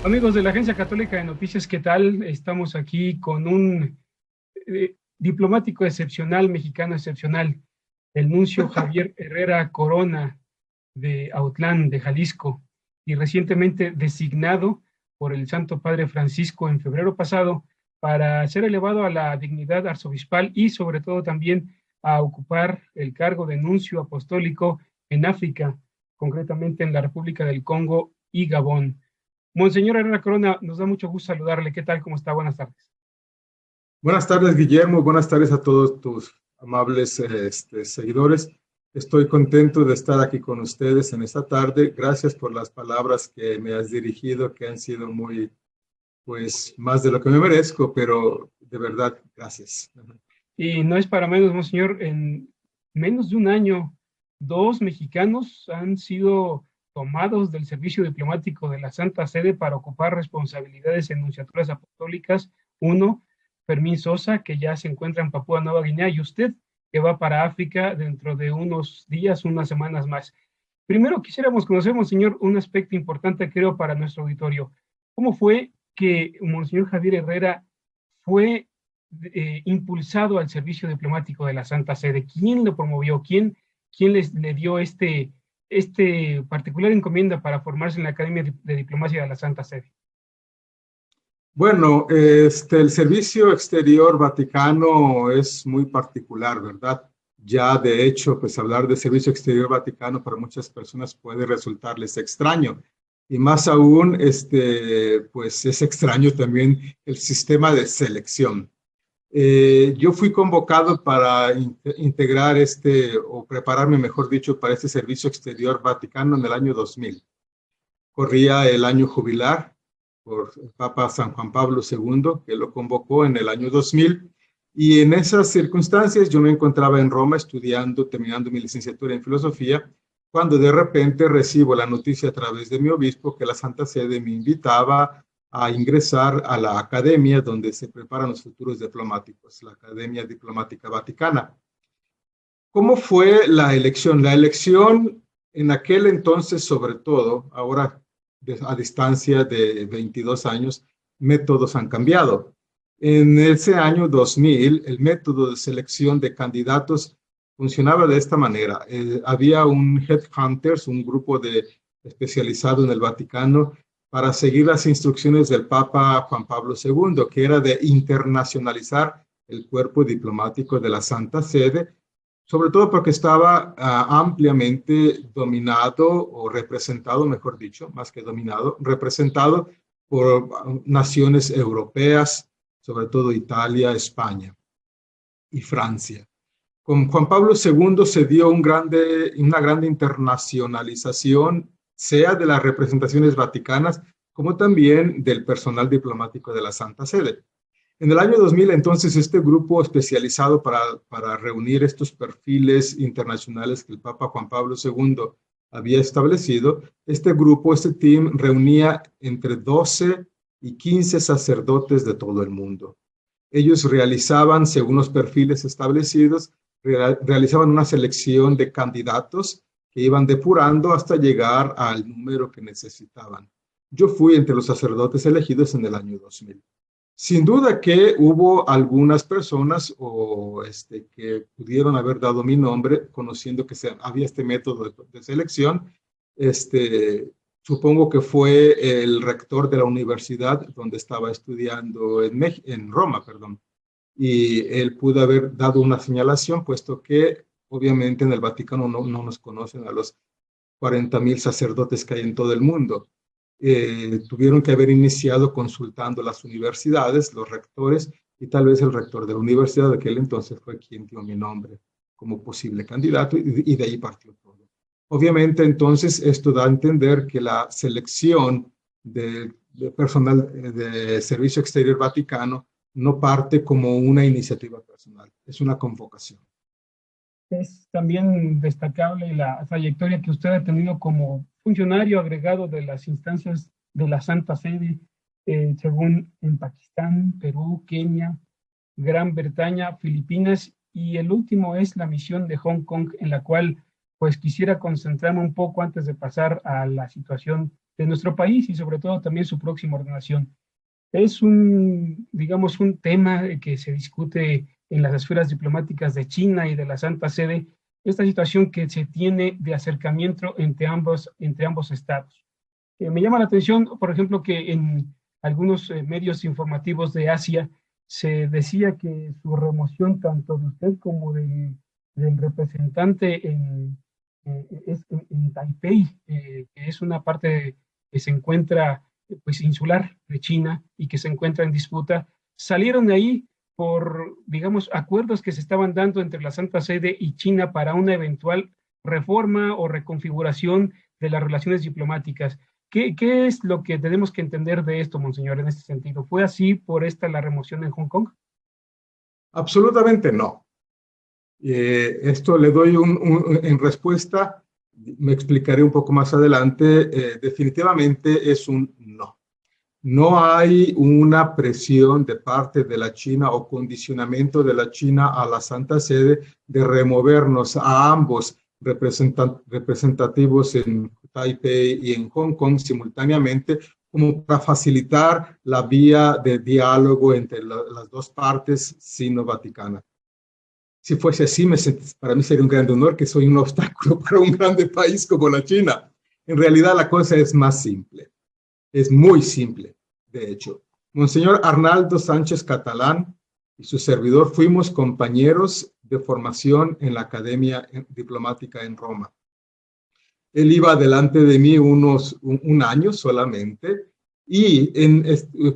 Amigos de la Agencia Católica de Noticias, ¿qué tal? Estamos aquí con un diplomático excepcional, mexicano excepcional, el nuncio Javier Herrera Corona de Autlán, de Jalisco, y recientemente designado por el Santo Padre Francisco en febrero pasado para ser elevado a la dignidad arzobispal y sobre todo también a ocupar el cargo de nuncio apostólico en África, concretamente en la República del Congo y Gabón. Monseñor Herrera Corona, nos da mucho gusto saludarle. ¿Qué tal? ¿Cómo está? Buenas tardes. Buenas tardes, Guillermo. Buenas tardes a todos tus amables seguidores. Estoy contento de estar aquí con ustedes en esta tarde. Gracias por las palabras que me has dirigido, que han sido muy, pues, más de lo que me merezco, pero de verdad, gracias. Y no es para menos, Monseñor, en menos de un año, 2 mexicanos han sido tomados del servicio diplomático de la Santa Sede para ocupar responsabilidades en nunciaturas apostólicas. Uno, Fermín Sosa, que ya se encuentra en Papúa Nueva Guinea, y usted, que va para África dentro de unos días, unas semanas más. Primero quisiéramos conocer, Monseñor, un aspecto importante, creo, para nuestro auditorio. ¿Cómo fue que Monseñor Javier Herrera fue impulsado al servicio diplomático de la Santa Sede? ¿Quién lo promovió? ¿Quién le dio este particular encomienda para formarse en la Academia de Diplomacia de la Santa Sede? Bueno, el Servicio Exterior Vaticano es muy particular, ¿verdad? Ya de hecho, pues hablar de Servicio Exterior Vaticano para muchas personas puede resultarles extraño. Y más aún, pues es extraño también el sistema de selección. Yo fui convocado para integrar o prepararme, mejor dicho, para este Servicio Exterior Vaticano en el año 2000. Corría el año jubilar por el Papa San Juan Pablo II, que lo convocó en el año 2000. Y en esas circunstancias yo me encontraba en Roma estudiando, terminando mi licenciatura en filosofía, cuando de repente recibo la noticia a través de mi obispo que la Santa Sede me invitaba a ingresar a la academia donde se preparan los futuros diplomáticos, la Academia Diplomática Vaticana. ¿Cómo fue la elección? La elección en aquel entonces, sobre todo, ahora a distancia de 22 años, métodos han cambiado. En ese año 2000, el método de selección de candidatos funcionaba de esta manera. Había un headhunters, un grupo especializado en el Vaticano, para seguir las instrucciones del Papa Juan Pablo II, que era de internacionalizar el cuerpo diplomático de la Santa Sede, sobre todo porque estaba ampliamente dominado o representado, mejor dicho, más que dominado, representado por naciones europeas, sobre todo Italia, España y Francia. Con Juan Pablo II se dio una grande internacionalización, sea de las representaciones vaticanas, como también del personal diplomático de la Santa Sede. En el año 2000, entonces, este grupo especializado para reunir estos perfiles internacionales que el Papa Juan Pablo II había establecido, este grupo, este team, reunía entre 12 y 15 sacerdotes de todo el mundo. Ellos realizaban, según los perfiles establecidos, realizaban una selección de candidatos que iban depurando hasta llegar al número que necesitaban. Yo fui entre los sacerdotes elegidos en el año 2000. Sin duda que hubo algunas personas que pudieron haber dado mi nombre, conociendo que había este método de selección. Supongo que fue el rector de la universidad donde estaba estudiando en Roma, perdón. Y él pudo haber dado una señalación, puesto que obviamente en el Vaticano no nos conocen a los 40,000 sacerdotes que hay en todo el mundo. Tuvieron que haber iniciado consultando las universidades, los rectores, y tal vez el rector de la universidad de aquel entonces fue quien dio mi nombre como posible candidato, y de ahí partió todo. Obviamente, entonces, esto da a entender que la selección de personal de Servicio Exterior Vaticano no parte como una iniciativa personal, es una convocación. Es también destacable la trayectoria que usted ha tenido como funcionario agregado de las instancias de la Santa Sede, según en Pakistán, Perú, Kenia, Gran Bretaña, Filipinas, y el último es la misión de Hong Kong, en la cual pues quisiera concentrarme un poco antes de pasar a la situación de nuestro país y sobre todo también su próxima ordenación. Es digamos, un tema que se discute en las esferas diplomáticas de China y de la Santa Sede, esta situación que se tiene de acercamiento entre ambos estados. Me llama la atención, por ejemplo, que en algunos medios informativos de Asia se decía que su remoción tanto de usted como del representante en Taipei, que es una parte que se encuentra pues insular de China y que se encuentra en disputa, salieron de ahí por, digamos, acuerdos que se estaban dando entre la Santa Sede y China para una eventual reforma o reconfiguración de las relaciones diplomáticas. ¿Qué es lo que tenemos que entender de esto, monseñor, en este sentido? ¿Fue así por la remoción en Hong Kong? Absolutamente no. Esto le doy en respuesta, me explicaré un poco más adelante. Definitivamente es un no. No hay una presión de parte de la China o condicionamiento de la China a la Santa Sede de removernos a ambos representativos en Taipei y en Hong Kong simultáneamente, como para facilitar la vía de diálogo entre las dos partes sino-vaticanas. Si fuese así, para mí sería un gran honor que soy un obstáculo para un grande país como la China. En realidad la cosa es más simple, es muy simple, de hecho. Monseñor Arnaldo Sánchez Catalán y su servidor fuimos compañeros de formación en la Academia Diplomática en Roma. Él iba delante de mí un año solamente y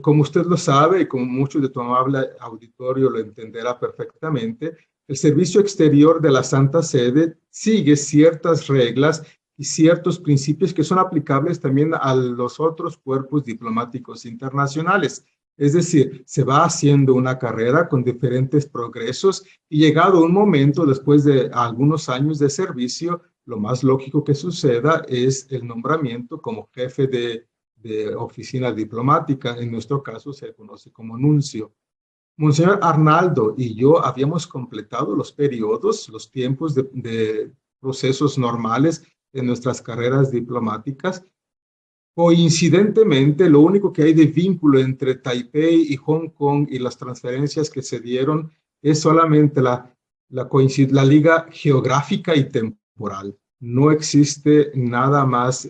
como usted lo sabe y como muchos de tu amable auditorio lo entenderá perfectamente, el servicio exterior de la Santa Sede sigue ciertas reglas y ciertos principios que son aplicables también a los otros cuerpos diplomáticos internacionales. Es decir, se va haciendo una carrera con diferentes progresos y llegado un momento, después de algunos años de servicio, lo más lógico que suceda es el nombramiento como jefe de oficina diplomática. En nuestro caso se conoce como nuncio. Monseñor Arnaldo y yo habíamos completado los periodos, los tiempos de procesos normales en nuestras carreras diplomáticas. Coincidentemente, lo único que hay de vínculo entre Taipei y Hong Kong y las transferencias que se dieron es solamente la liga geográfica y temporal. No existe nada más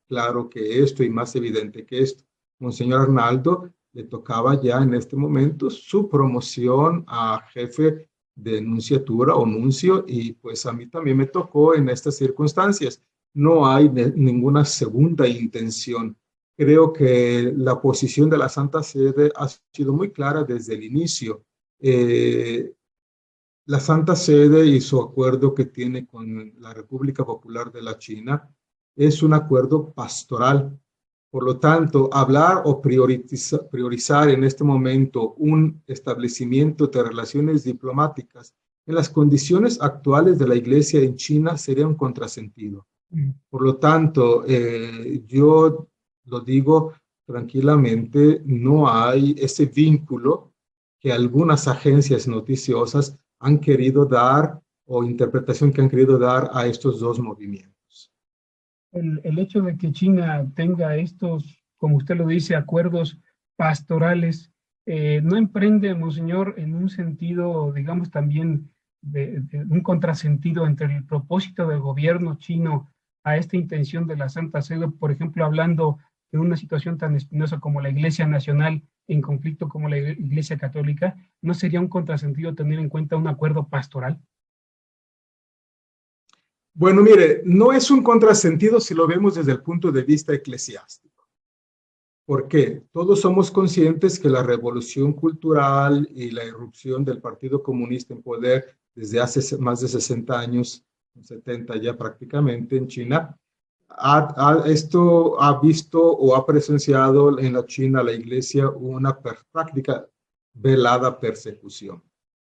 claro que esto y más evidente que esto. Monseñor Arnaldo le tocaba ya en este momento su promoción a jefe de nunciatura o nuncio y pues a mí también me tocó en estas circunstancias. No hay ninguna segunda intención. Creo que la posición de la Santa Sede ha sido muy clara desde el inicio. La Santa Sede y su acuerdo que tiene con la República Popular de la China es un acuerdo pastoral. Por lo tanto, hablar o priorizar en este momento un establecimiento de relaciones diplomáticas en las condiciones actuales de la Iglesia en China sería un contrasentido. Por lo tanto, yo lo digo tranquilamente, no hay ese vínculo que algunas agencias noticiosas han querido dar o interpretación que han querido dar a estos dos movimientos. El hecho de que China tenga estos, como usted lo dice, acuerdos pastorales, no emprende, monseñor, en un sentido, digamos, también de un contrasentido entre el propósito del gobierno chino a esta intención de la Santa Sede, por ejemplo, hablando de una situación tan espinosa como la Iglesia Nacional en conflicto como la Iglesia Católica, ¿no sería un contrasentido tener en cuenta un acuerdo pastoral? Bueno, mire, no es un contrasentido si lo vemos desde el punto de vista eclesiástico. ¿Por qué? Todos somos conscientes que la revolución cultural y la irrupción del Partido Comunista en poder desde hace más de 60 años, 70 ya prácticamente en China, esto ha visto o ha presenciado en la China, la Iglesia, una práctica velada persecución,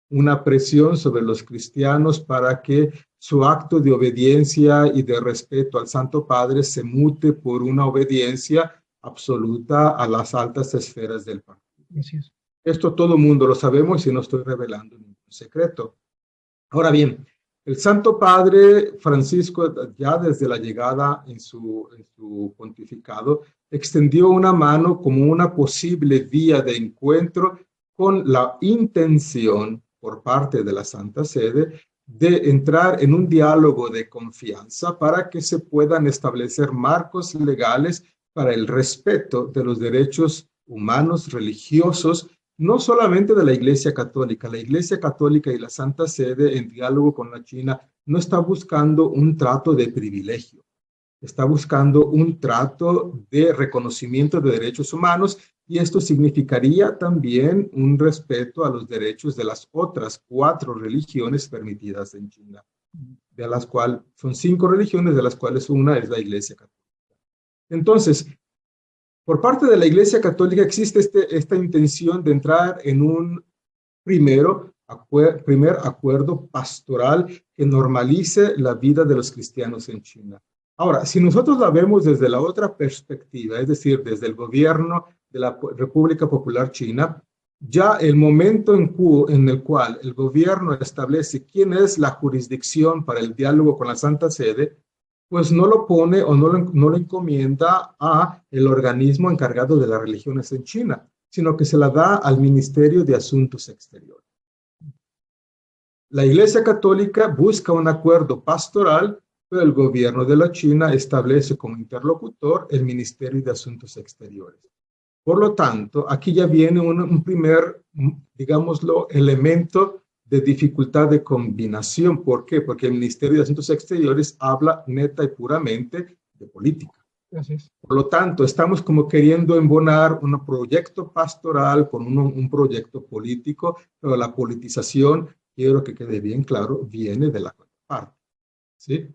una presión sobre los cristianos para que su acto de obediencia y de respeto al Santo Padre se mute por una obediencia absoluta a las altas esferas del partido. Esto todo el mundo lo sabemos y no estoy revelando ningún secreto. Ahora bien, El Santo Padre Francisco, ya desde la llegada en su pontificado, extendió una mano como una posible vía de encuentro con la intención por parte de la Santa Sede de entrar en un diálogo de confianza para que se puedan establecer marcos legales para el respeto de los derechos humanos, religiosos, no solamente de la Iglesia Católica y la Santa Sede en diálogo con la China no está buscando un trato de privilegio, está buscando un trato de reconocimiento de derechos humanos y esto significaría también un respeto a los derechos de las otras 4 religiones permitidas en China, de las cuales son 5 religiones, de las cuales una es la Iglesia Católica. Entonces, por parte de la Iglesia Católica existe esta intención de entrar en un primer acuerdo pastoral que normalice la vida de los cristianos en China. Ahora, si nosotros la vemos desde la otra perspectiva, es decir, desde el gobierno de la República Popular China, ya el momento en el cual el gobierno establece quién es la jurisdicción para el diálogo con la Santa Sede, pues no lo pone o no lo encomienda a el organismo encargado de las religiones en China, sino que se la da al Ministerio de Asuntos Exteriores. La Iglesia Católica busca un acuerdo pastoral, pero el gobierno de la China establece como interlocutor el Ministerio de Asuntos Exteriores. Por lo tanto, aquí ya viene un primer, digámoslo, elemento de dificultad de combinación. ¿Por qué? Porque el Ministerio de Asuntos Exteriores habla neta y puramente de política. Gracias. Por lo tanto, estamos como queriendo embonar un proyecto pastoral con un proyecto político, pero la politización, quiero que quede bien claro, viene de la contraparte. ¿Sí?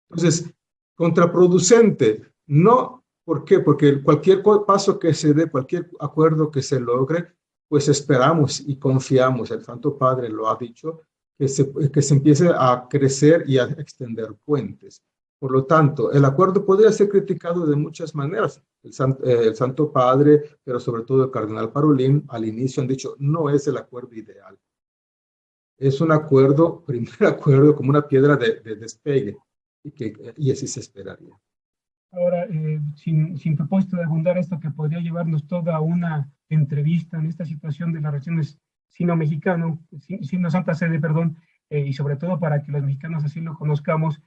Entonces, contraproducente, no, ¿por qué? Porque cualquier paso que se dé, cualquier acuerdo que se logre, pues esperamos y confiamos, el Santo Padre lo ha dicho, que se empiece a crecer y a extender puentes. Por lo tanto, el acuerdo podría ser criticado de muchas maneras. El Santo Padre, pero sobre todo el Cardenal Parolin, al inicio han dicho, no es el acuerdo ideal. Es un acuerdo, primer acuerdo, como una piedra de despegue, y así se esperaría. Ahora, sin propósito de abundar esto que podría llevarnos toda una entrevista en esta situación de las relaciones sino-mexicano, sino-Santa Sede, perdón, y sobre todo para que los mexicanos así lo conozcamos,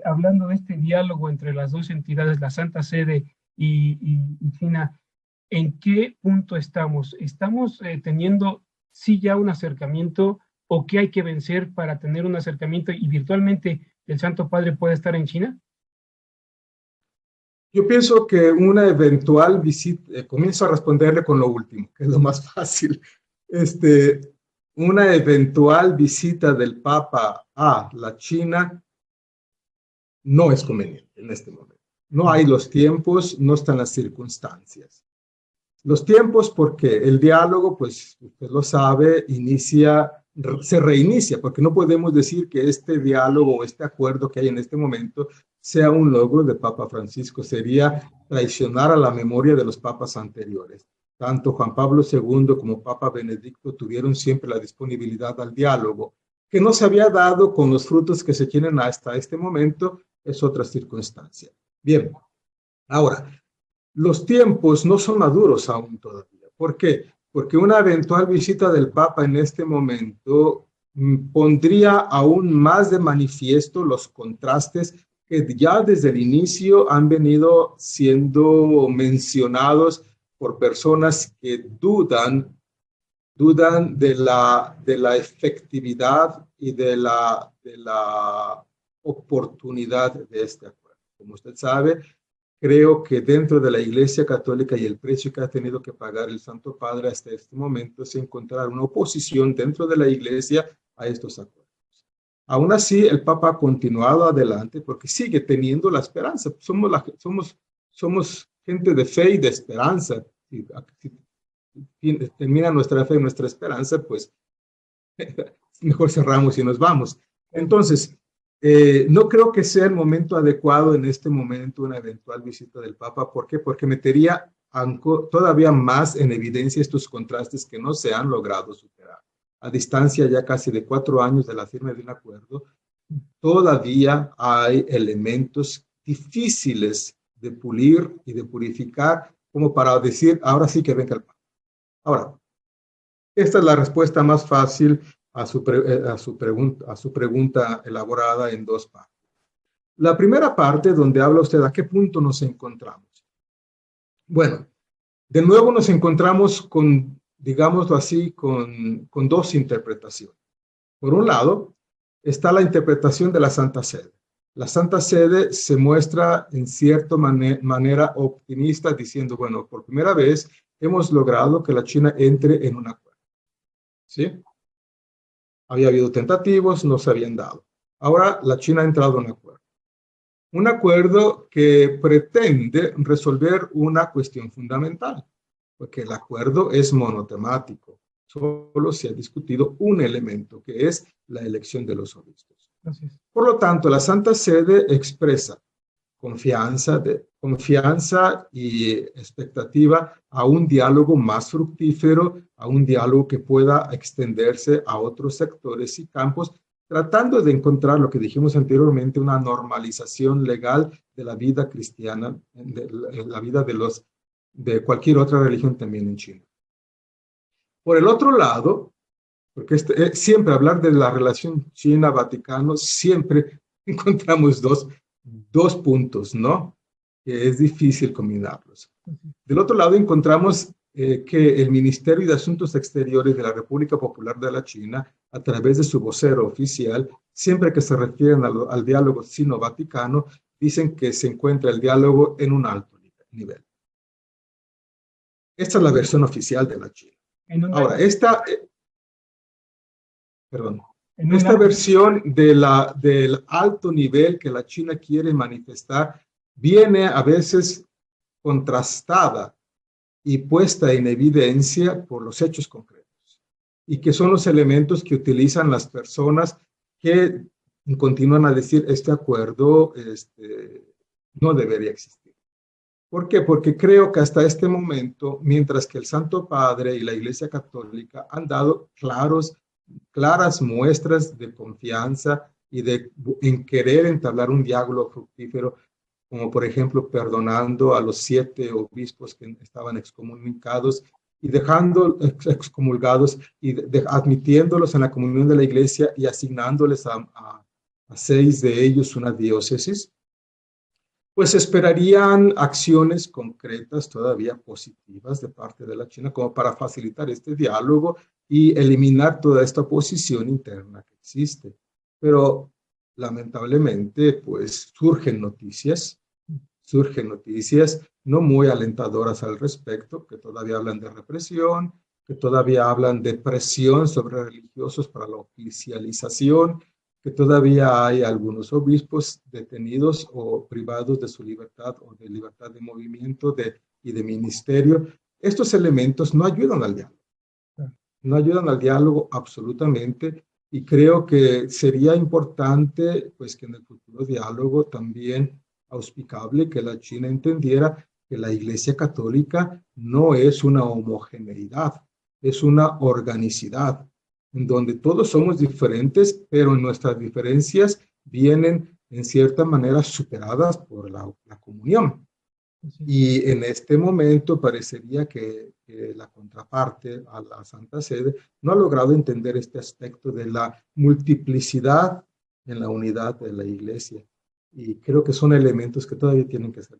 hablando de este diálogo entre las dos entidades, la Santa Sede y China, ¿en qué punto estamos? ¿Estamos teniendo sí ya un acercamiento o qué hay que vencer para tener un acercamiento y virtualmente el Santo Padre puede estar en China? Yo pienso que una eventual visita, comienzo a responderle con lo último, que es lo más fácil. Una eventual visita del Papa a la China no es conveniente en este momento. No hay los tiempos, no están las circunstancias. Los tiempos porque el diálogo, pues usted lo sabe, se reinicia, porque no podemos decir que este diálogo o este acuerdo que hay en este momento sea un logro de Papa Francisco. Sería traicionar a la memoria de los papas anteriores. Tanto Juan Pablo II como Papa Benedicto tuvieron siempre la disponibilidad al diálogo, que no se había dado con los frutos que se tienen hasta este momento, es otra circunstancia. Bien, ahora, los tiempos no son maduros aún todavía. ¿Por qué? Porque una eventual visita del Papa en este momento pondría aún más de manifiesto los contrastes que ya desde el inicio han venido siendo mencionados por personas que dudan de la efectividad y de la oportunidad de este acuerdo. Como usted sabe, creo que dentro de la Iglesia Católica y el precio que ha tenido que pagar el Santo Padre hasta este momento es encontrar una oposición dentro de la Iglesia a estos acuerdos. Aún así, el Papa ha continuado adelante porque sigue teniendo la esperanza. Somos gente de fe y de esperanza. Si termina nuestra fe y nuestra esperanza, pues mejor cerramos y nos vamos. Entonces, no creo que sea el momento adecuado en este momento una eventual visita del Papa. ¿Por qué? Porque metería todavía más en evidencia estos contrastes que no se han logrado superar. A distancia ya casi de 4 años de la firma de un acuerdo, todavía hay elementos difíciles de pulir y de purificar, como para decir, ahora sí que venga el pan. Ahora, esta es la respuesta más fácil a su pregunta elaborada en dos partes. La primera parte, donde habla usted a qué punto nos encontramos. Bueno, de nuevo nos encontramos con, digámoslo así, con dos interpretaciones. Por un lado, está la interpretación de la Santa Sede. La Santa Sede se muestra en cierta manera optimista, diciendo, bueno, por primera vez hemos logrado que la China entre en un acuerdo. ¿Sí? Había habido tentativas, no se habían dado. Ahora la China ha entrado en un acuerdo. Un acuerdo que pretende resolver una cuestión fundamental, porque el acuerdo es monotemático. Solo se ha discutido un elemento, que es la elección de los obispos. Por lo tanto, la Santa Sede expresa confianza y expectativa a un diálogo más fructífero, a un diálogo que pueda extenderse a otros sectores y campos, tratando de encontrar lo que dijimos anteriormente, una normalización legal de la vida cristiana, de la vida de cualquier otra religión también en China. Por el otro lado, porque siempre hablar de la relación China-Vaticano, siempre encontramos dos puntos, ¿no? Que es difícil combinarlos. Del otro lado encontramos que el Ministerio de Asuntos Exteriores de la República Popular de la China, a través de su vocero oficial, siempre que se refieren al diálogo sino-vaticano, dicen que se encuentra el diálogo en un alto nivel. Esta es la versión oficial de la China. Ahora, esta versión del alto nivel que la China quiere manifestar viene a veces contrastada y puesta en evidencia por los hechos concretos, y que son los elementos que utilizan las personas que continúan a decir este acuerdo no debería existir. ¿Por qué? Porque creo que hasta este momento, mientras que el Santo Padre y la Iglesia Católica han dado claras muestras de confianza y en querer entablar un diálogo fructífero, como por ejemplo perdonando a los 7 obispos que estaban excomunicados y dejando excomulgados y admitiéndolos en la comunión de la Iglesia y asignándoles a 6 de ellos una diócesis, pues esperarían acciones concretas todavía positivas de parte de la China como para facilitar este diálogo y eliminar toda esta oposición interna que existe. Pero lamentablemente, pues surgen noticias no muy alentadoras al respecto, que todavía hablan de represión, que todavía hablan de presión sobre religiosos para la oficialización, que todavía hay algunos obispos detenidos o privados de su libertad o de libertad de movimiento y de ministerio. Estos elementos no ayudan al diálogo. No ayudan al diálogo absolutamente, y creo que sería importante pues que en el futuro diálogo también auspicable que la China entendiera que la Iglesia Católica no es una homogeneidad, es una organicidad, en donde todos somos diferentes, pero nuestras diferencias vienen en cierta manera superadas por la comunión. Y en este momento parecería que la contraparte a la Santa Sede no ha logrado entender este aspecto de la multiplicidad en la unidad de la Iglesia. Y creo que son elementos que todavía tienen que ser.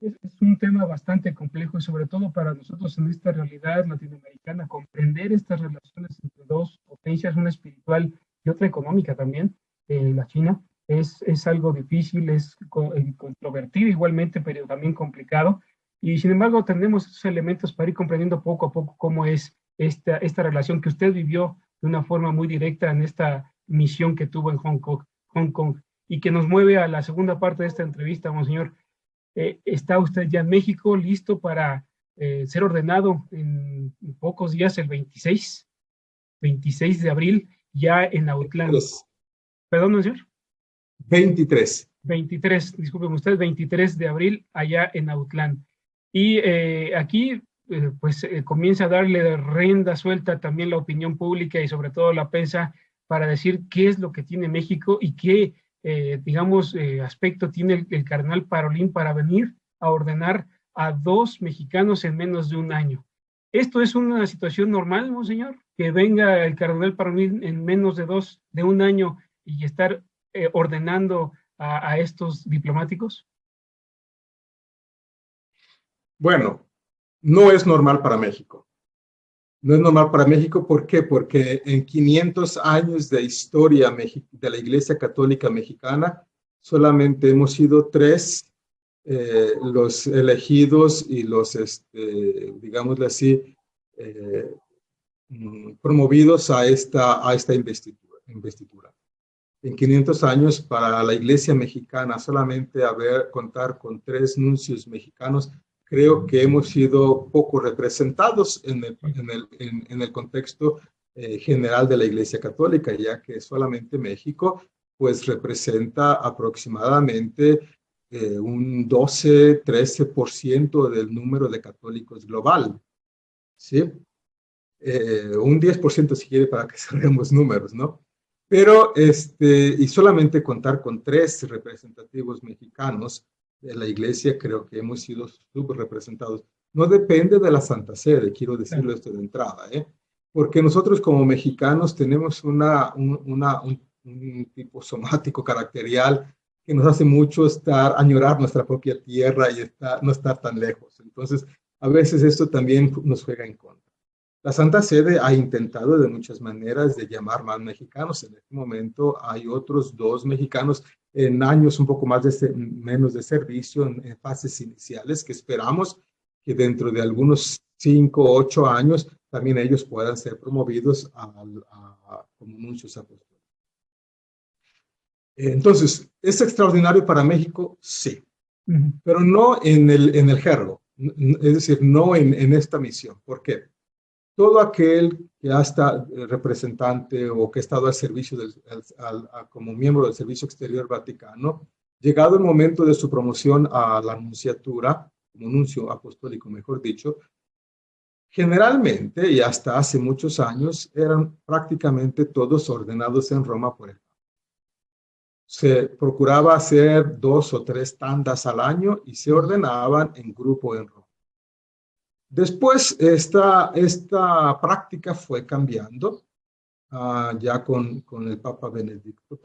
Es un tema bastante complejo, y sobre todo para nosotros en esta realidad latinoamericana, comprender estas relaciones entre dos potencias, una espiritual y otra económica también, la China, es algo difícil, es controvertido igualmente, pero también complicado. Y sin embargo, tenemos esos elementos para ir comprendiendo poco a poco cómo es esta relación que usted vivió de una forma muy directa en esta misión que tuvo en Hong Kong, y que nos mueve a la segunda parte de esta entrevista, monseñor. ¿Está usted ya en México listo para ser ordenado en pocos días, el 26 de abril, ya en Autlán? Perdón, señor. 23, disculpen usted, 23 de abril, allá en Autlán. Y aquí, comienza a darle rienda suelta también la opinión pública y sobre todo la prensa para decir qué es lo que tiene México y qué, digamos, aspecto tiene el cardenal Parolín para venir a ordenar a 2 mexicanos en menos de un año. ¿Esto es una situación normal, monseñor? Que venga el cardenal Parolín en menos de un año y estar ordenando a estos diplomáticos. Bueno, no es normal para México. No es normal para México, ¿por qué? Porque en 500 años de historia de la Iglesia Católica Mexicana, solamente hemos sido 3 los elegidos y los, digámosle así, promovidos a esta investidura. En 500 años, para la Iglesia Mexicana, solamente contar con 3 nuncios mexicanos, creo que hemos sido poco representados en el contexto general de la Iglesia Católica, ya que solamente México pues representa aproximadamente un 12-13% del número de católicos global, ¿sí? Un 10% si quiere para que cerremos números, ¿no? Pero, y solamente contar con 3 representativos mexicanos de la Iglesia, creo que hemos sido subrepresentados. No depende de la Santa Sede, quiero decirlo esto de entrada, porque nosotros como mexicanos tenemos un tipo somático caracterial que nos hace mucho añorar nuestra propia tierra y no estar tan lejos. Entonces, a veces esto también nos juega en contra. La Santa Sede ha intentado de muchas maneras de llamar más mexicanos. En este momento hay otros 2 mexicanos en años un poco menos de servicio, en fases iniciales, que esperamos que dentro de algunos 5 o 8 años también ellos puedan ser promovidos como nuncios apóstoles. Entonces, ¿es extraordinario para México? Sí, pero no en el jergo, es decir, no en esta misión. ¿Por qué? Todo aquel que ha estado representante o que ha estado al servicio como miembro del Servicio Exterior Vaticano, llegado el momento de su promoción a la nunciatura, como nuncio apostólico, mejor dicho, generalmente y hasta hace muchos años eran prácticamente todos ordenados en Roma por él. Se procuraba hacer 2 o 3 tandas al año y se ordenaban en grupo en Roma. Después, esta práctica fue cambiando ya con el Papa Benedicto,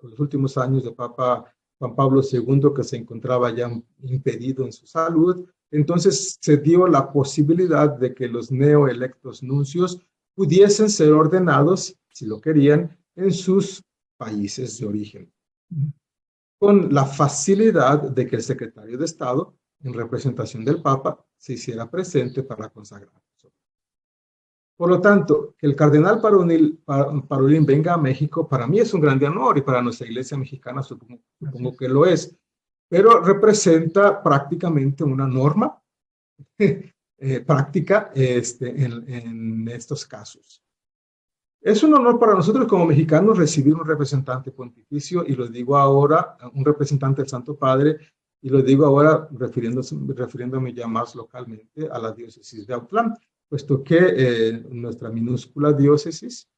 los últimos años del Papa Juan Pablo II, que se encontraba ya impedido en su salud. Entonces se dio la posibilidad de que los neoelectos nuncios pudiesen ser ordenados, si lo querían, en sus países de origen, con la facilidad de que el secretario de Estado, en representación del Papa, se hiciera presente para consagrarlo. Por lo tanto, que el cardenal Parolín venga a México, para mí es un gran honor y para nuestra iglesia mexicana supongo que lo es, pero representa prácticamente una norma práctica en estos casos. Es un honor para nosotros como mexicanos recibir un representante pontificio, y lo digo ahora, un representante del Santo Padre, y lo digo ahora refiriéndome ya más localmente a la diócesis de Autlán, puesto que nuestra minúscula diócesis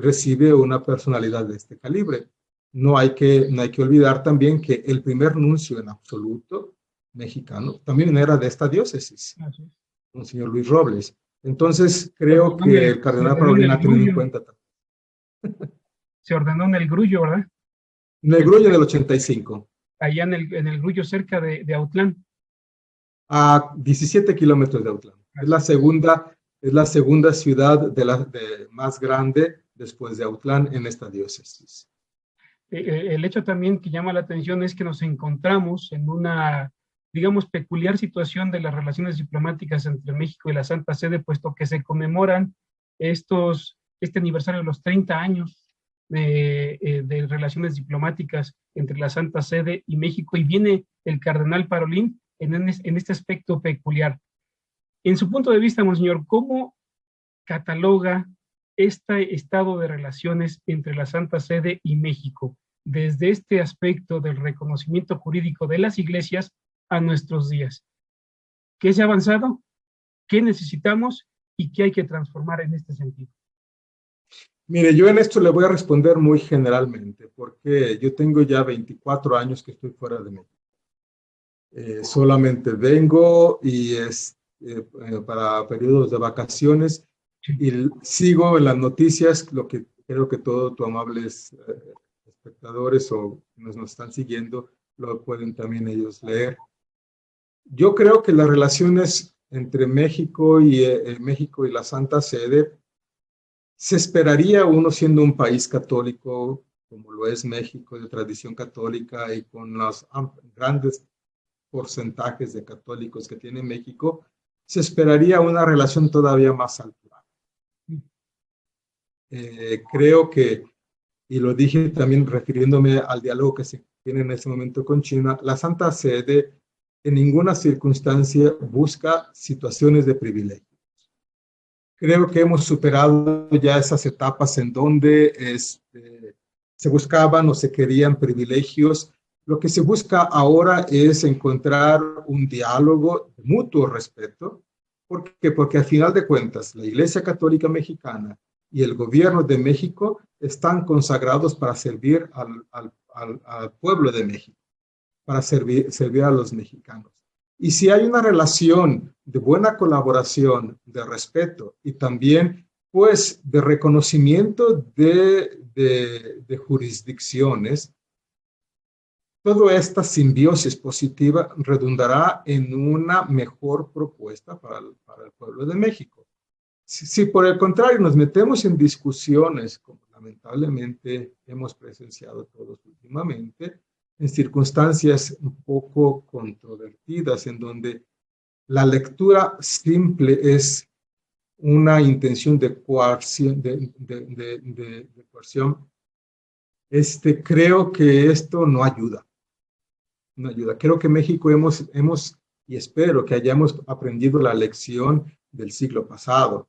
recibe una personalidad de este calibre. No hay que olvidar también que el primer nuncio en absoluto mexicano también era de esta diócesis, un señor Luis Robles. Entonces, creo que el cardenal Parolín ha tenido en cuenta. Se ordenó en el Grullo, ¿verdad? En el Grullo del 85. Allá en el Grullo, cerca de Autlán. A 17 kilómetros de Autlán. Es la segunda ciudad más grande después de Autlán en esta diócesis. El hecho también que llama la atención es que nos encontramos en una, digamos, peculiar situación de las relaciones diplomáticas entre México y la Santa Sede, puesto que se conmemoran este aniversario de los 30 años de relaciones diplomáticas entre la Santa Sede y México, y viene el cardenal Parolín en este aspecto peculiar. En su punto de vista, monseñor, ¿cómo cataloga este estado de relaciones entre la Santa Sede y México, desde este aspecto del reconocimiento jurídico de las iglesias a nuestros días? ¿Qué se ha avanzado? ¿Qué necesitamos? ¿Y qué hay que transformar en este sentido? Mire, yo en esto le voy a responder muy generalmente, porque yo tengo ya 24 años que estoy fuera de México. Solamente vengo y para periodos de vacaciones Sí. y sigo en las noticias lo que creo que todos tus amables espectadores o nos están siguiendo lo pueden también ellos leer. Yo creo que las relaciones entre México y la Santa Sede se esperaría, uno siendo un país católico como lo es México, de tradición católica y con los grandes porcentajes de católicos que tiene México, se esperaría una relación todavía más alta. Creo que, y lo dije también refiriéndome al diálogo que se tiene en este momento con China, la Santa Sede en ninguna circunstancia busca situaciones de privilegio. Creo que hemos superado ya esas etapas en donde se buscaban o se querían privilegios. Lo que se busca ahora es encontrar un diálogo de mutuo respeto. ¿Por qué? Porque al final de cuentas, la Iglesia Católica Mexicana y el gobierno de México están consagrados para servir al pueblo de México, para servir a los mexicanos. Y si hay una relación de buena colaboración, de respeto y también pues de reconocimiento de jurisdicciones, toda esta simbiosis positiva redundará en una mejor propuesta para el pueblo de México. Si por el contrario nos metemos en discusiones, como lamentablemente hemos presenciado todos últimamente, en circunstancias un poco controvertidas, en donde la lectura simple es una intención de coerción, de coerción, creo que esto no ayuda, no ayuda. Creo que México y espero que hayamos aprendido la lección del siglo pasado,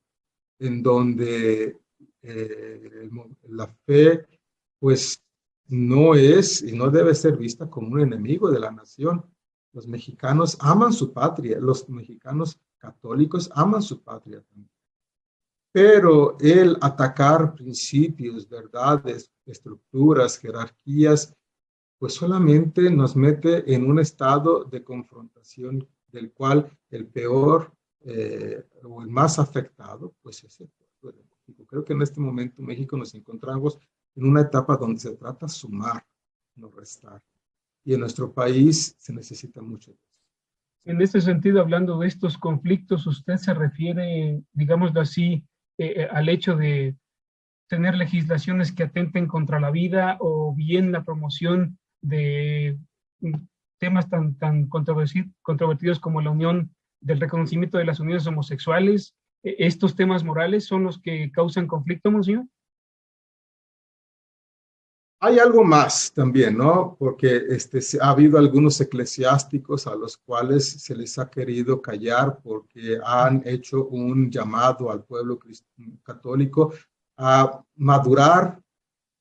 en donde la fe pues no es y no debe ser vista como un enemigo de la nación. Los mexicanos aman su patria, los mexicanos católicos aman su patria también. Pero el atacar principios, verdades, estructuras, jerarquías, pues solamente nos mete en un estado de confrontación del cual el peor o el más afectado, pues es el pueblo de México. Creo que en este momento México nos encontramos en una etapa donde se trata de sumar, no restar. Y en nuestro país se necesita mucho de eso. En este sentido, hablando de estos conflictos, ¿usted se refiere, digámoslo así, al hecho de tener legislaciones que atenten contra la vida o bien la promoción de temas tan controvertidos como la unión del reconocimiento de las uniones homosexuales? ¿Estos temas morales son los que causan conflicto, monseñor? Hay algo más también, ¿no? Porque ha habido algunos eclesiásticos a los cuales se les ha querido callar porque han hecho un llamado al pueblo católico a madurar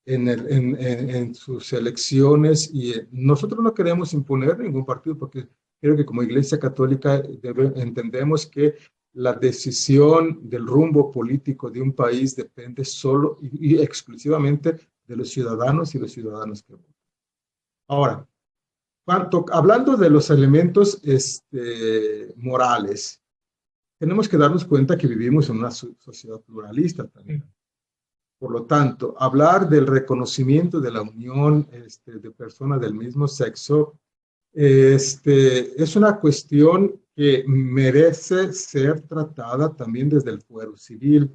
en sus elecciones y nosotros no queremos imponer ningún partido porque creo que como Iglesia Católica entendemos que la decisión del rumbo político de un país depende solo y exclusivamente de los ciudadanos y los ciudadanos que votan. Ahora, hablando de los elementos morales, tenemos que darnos cuenta que vivimos en una sociedad pluralista también. Por lo tanto, hablar del reconocimiento de la unión de personas del mismo sexo es una cuestión que merece ser tratada también desde el fuero civil.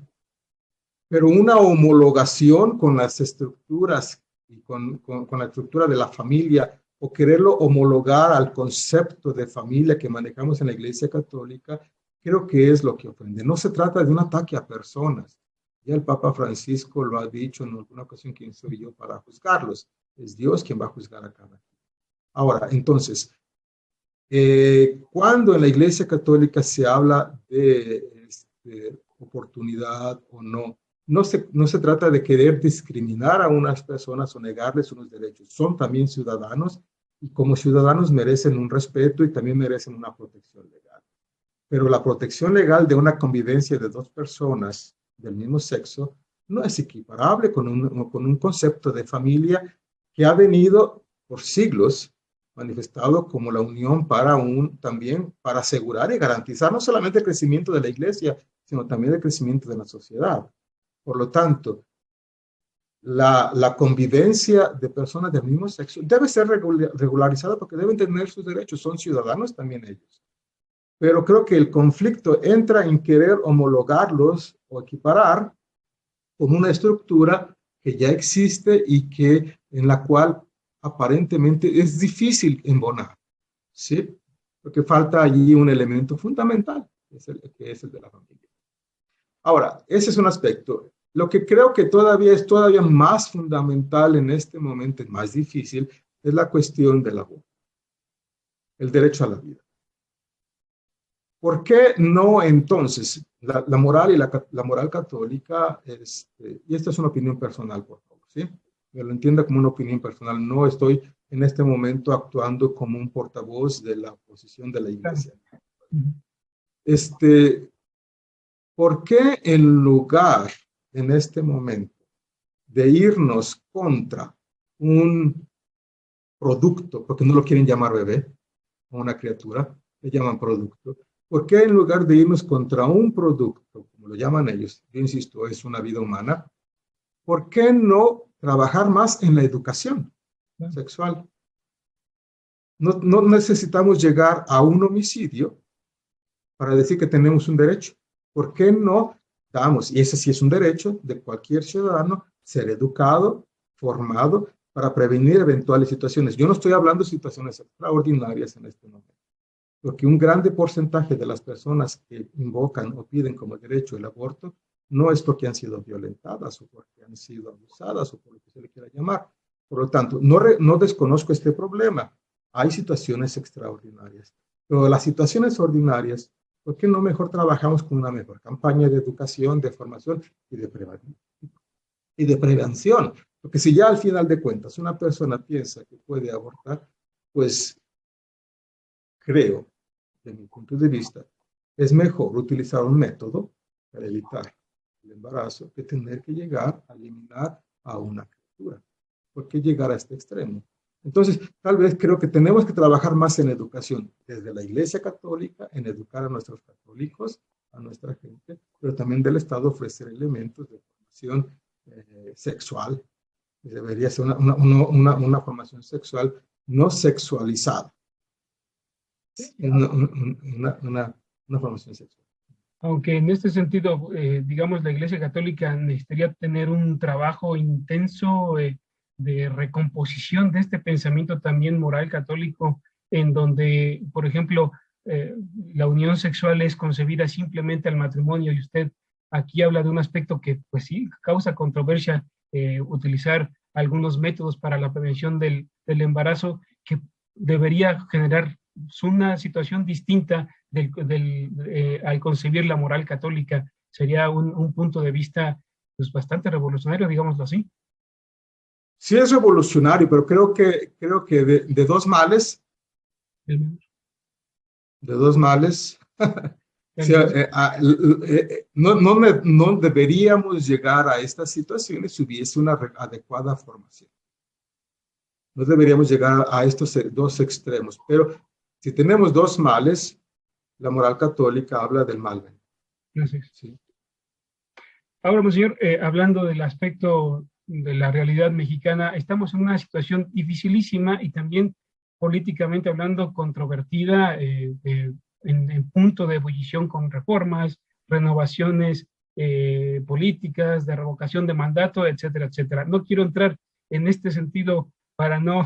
Pero una homologación con las estructuras y con la estructura de la familia o quererlo homologar al concepto de familia que manejamos en la Iglesia Católica, creo que es lo que ofende. No se trata de un ataque a personas. Ya el Papa Francisco lo ha dicho en alguna ocasión, ¿quién soy yo para juzgarlos? Es Dios quien va a juzgar a cada uno. Ahora, entonces, cuando en la Iglesia Católica se habla de oportunidad o no, no se trata de querer discriminar a unas personas o negarles unos derechos. Son también ciudadanos y como ciudadanos merecen un respeto y también merecen una protección legal. Pero la protección legal de una convivencia de dos personas del mismo sexo no es equiparable con un concepto de familia que ha venido por siglos manifestado como la unión también para asegurar y garantizar no solamente el crecimiento de la iglesia, sino también el crecimiento de la sociedad. Por lo tanto, la convivencia de personas del mismo sexo debe ser regularizada porque deben tener sus derechos, son ciudadanos también ellos. Pero creo que el conflicto entra en querer homologarlos o equiparar con una estructura que ya existe y en la cual aparentemente es difícil embonar, ¿sí? Porque falta allí un elemento fundamental, que es el de la familia. Ahora, ese es un aspecto. Lo que creo que es todavía más fundamental en este momento, es más difícil, es la cuestión del aborto, el derecho a la vida. ¿Por qué no entonces la moral y la moral católica, y esta es una opinión personal, por favor, ¿sí? Me lo entienda como una opinión personal, no estoy en este momento actuando como un portavoz de la posición de la iglesia. ¿Por qué en lugar, en este momento, de irnos contra un producto, porque no lo quieren llamar bebé, o una criatura, le llaman producto, ¿por qué en lugar de irnos contra un producto, como lo llaman ellos, yo insisto, es una vida humana, ¿por qué no trabajar más en la educación sexual? No necesitamos llegar a un homicidio para decir que tenemos un derecho. ¿Por qué no damos, y ese sí es un derecho de cualquier ciudadano, ser educado, formado, para prevenir eventuales situaciones? Yo no estoy hablando de situaciones extraordinarias en este momento, porque un grande porcentaje de las personas que invocan o piden como derecho el aborto no es porque han sido violentadas o porque han sido abusadas o por lo que se le quiera llamar. Por lo tanto, no desconozco este problema. Hay situaciones extraordinarias, pero las situaciones ordinarias, ¿por qué no mejor trabajamos con una mejor campaña de educación, de formación y de prevención? Porque si ya al final de cuentas una persona piensa que puede abortar, pues creo, de mi punto de vista, es mejor utilizar un método para evitar el embarazo que tener que llegar a eliminar a una criatura. ¿Por qué llegar a este extremo? Entonces, tal vez creo que tenemos que trabajar más en educación, desde la Iglesia Católica, en educar a nuestros católicos, a nuestra gente, pero también del Estado ofrecer elementos de formación sexual. Debería ser una formación sexual no sexualizada. Una formación sexual. Aunque en este sentido, digamos, la Iglesia Católica necesitaría tener un trabajo intenso de recomposición de este pensamiento también moral católico, en donde, por ejemplo, la unión sexual es concebida simplemente al matrimonio, y usted aquí habla de un aspecto que, pues sí, causa controversia, utilizar algunos métodos para la prevención del embarazo, que debería generar una situación distinta al concebir la moral católica. Sería un punto de vista pues, bastante revolucionario, digámoslo así. Sí es revolucionario, pero creo que de dos males, sí, no deberíamos llegar a estas situaciones si hubiese una adecuada formación. No deberíamos llegar a estos dos extremos, pero si tenemos dos males, la moral católica habla del mal. Gracias. Sí. Ahora, monseñor, hablando del aspecto de la realidad mexicana, estamos en una situación dificilísima y también políticamente hablando controvertida, en punto de ebullición con reformas, renovaciones políticas, de revocación de mandato, etcétera, etcétera. No quiero entrar en este sentido para no,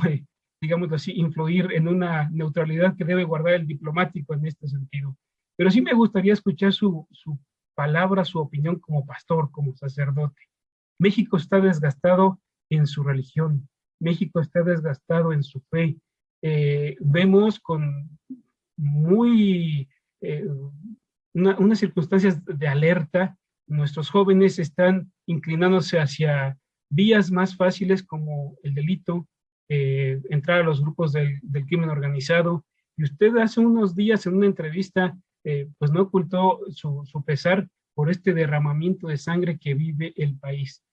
digamos así, influir en una neutralidad que debe guardar el diplomático en este sentido. Pero sí me gustaría escuchar su palabra, su opinión como pastor, como sacerdote. México está desgastado en su religión, México está desgastado en su fe. Vemos con muy unas circunstancias de alerta, nuestros jóvenes están inclinándose hacia vías más fáciles como el delito, entrar a los grupos del crimen organizado. Y usted hace unos días en una entrevista, pues no ocultó su pesar por este derramamiento de sangre que vive el país.